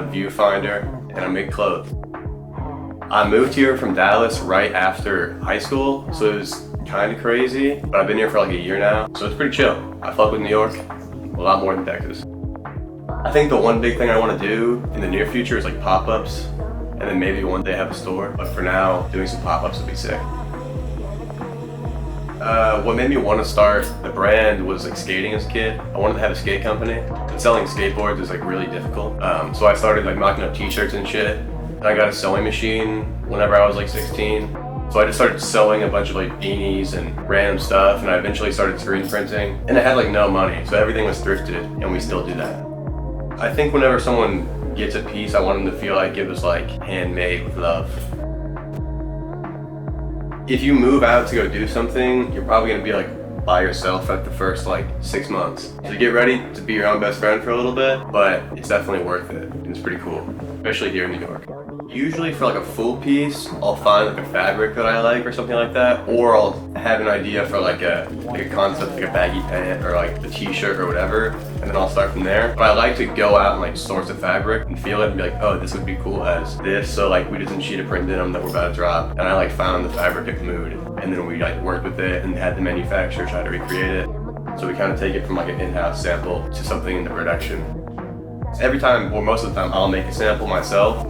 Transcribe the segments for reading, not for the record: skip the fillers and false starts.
on Viewfinder, and I make clothes. I moved here from Dallas right after high school, so it was kind of crazy, but I've been here for like a year now, so it's pretty chill. I fuck with New York a lot more than Texas. I think the one big thing I want to do in the near future is like pop-ups, and then maybe one day have a store, but for now, doing some pop-ups would be sick. What made me want to start the brand was like skating as a kid. I wanted to have a skate company, and selling skateboards is like really difficult. So I started like knocking up t-shirts and shit. And I got a sewing machine whenever I was like 16. So I just started sewing a bunch of like beanies and random stuff, and I eventually started screen printing. And I had like no money, so everything was thrifted, and we still do that. I think whenever someone gets a piece, I want them to feel like it was like handmade with love. If you move out to go do something, you're probably gonna be like by yourself for like the first like 6 months. So get ready to be your own best friend for a little bit, but it's definitely worth it. It's pretty cool, especially here in New York. Usually for like a full piece, I'll find like a fabric that I like or something like that, or I'll have an idea for like a concept, like a baggy pant or like the t-shirt or whatever, and then I'll start from there. But I like to go out and like source a fabric and feel it and be like, oh, this would be cool as this. So like we did some cheetah print denim that we're about to drop, and I like found the fabric at Mood, and then we like worked with it and had the manufacturer try to recreate it. So we kind of take it from like an in-house sample to something in the production. Every time, or most of the time, I'll make a sample myself,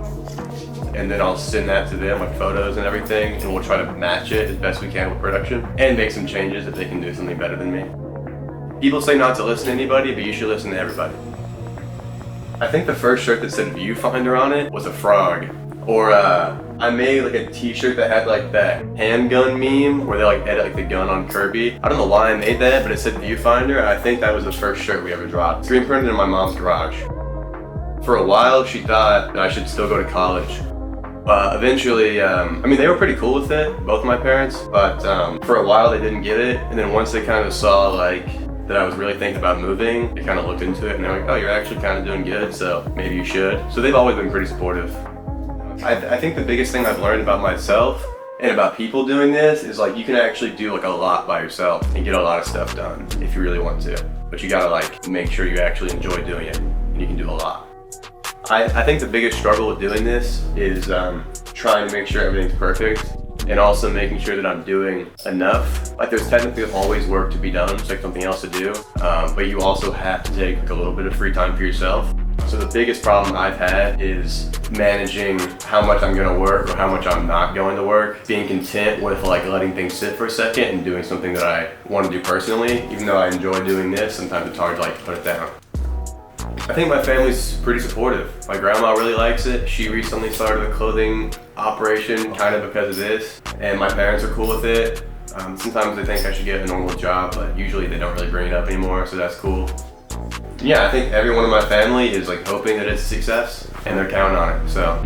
and then I'll send that to them, like photos and everything, and we'll try to match it as best we can with production and make some changes if they can do something better than me. People say not to listen to anybody, but you should listen to everybody. I think the first shirt that said Viewfinder on it was a frog. Or I made like a t-shirt that had like that handgun meme where they like edit like the gun on Kirby. I don't know why I made that, but it said Viewfinder, and I think that was the first shirt we ever dropped. Screen printed in my mom's garage. For a while, she thought that I should still go to college. Eventually, I mean, they were pretty cool with it, both my parents, but for a while they didn't get it. And then once they kind of saw like that I was really thinking about moving, they kind of looked into it and they're like, oh, you're actually kind of doing good, so maybe you should. So they've always been pretty supportive. I think the biggest thing I've learned about myself and about people doing this is like you can actually do like a lot by yourself and get a lot of stuff done if you really want to. But you gotta like make sure you actually enjoy doing it, and you can do a lot. I think the biggest struggle with doing this is trying to make sure everything's perfect, and also making sure that I'm doing enough. Like there's technically always work to be done, it's like something else to do, but you also have to take like a little bit of free time for yourself. So the biggest problem I've had is managing how much I'm gonna work or how much I'm not going to work. Being content with like letting things sit for a second and doing something that I want to do personally. Even though I enjoy doing this, sometimes it's hard to like put it down. I think my family's pretty supportive. My grandma really likes it. She recently started a clothing operation kind of because of this, and my parents are cool with it. Sometimes they think I should get a normal job, but usually they don't really bring it up anymore, so that's cool. Yeah, I think everyone in my family is like hoping that it's a success, and they're counting on it, so.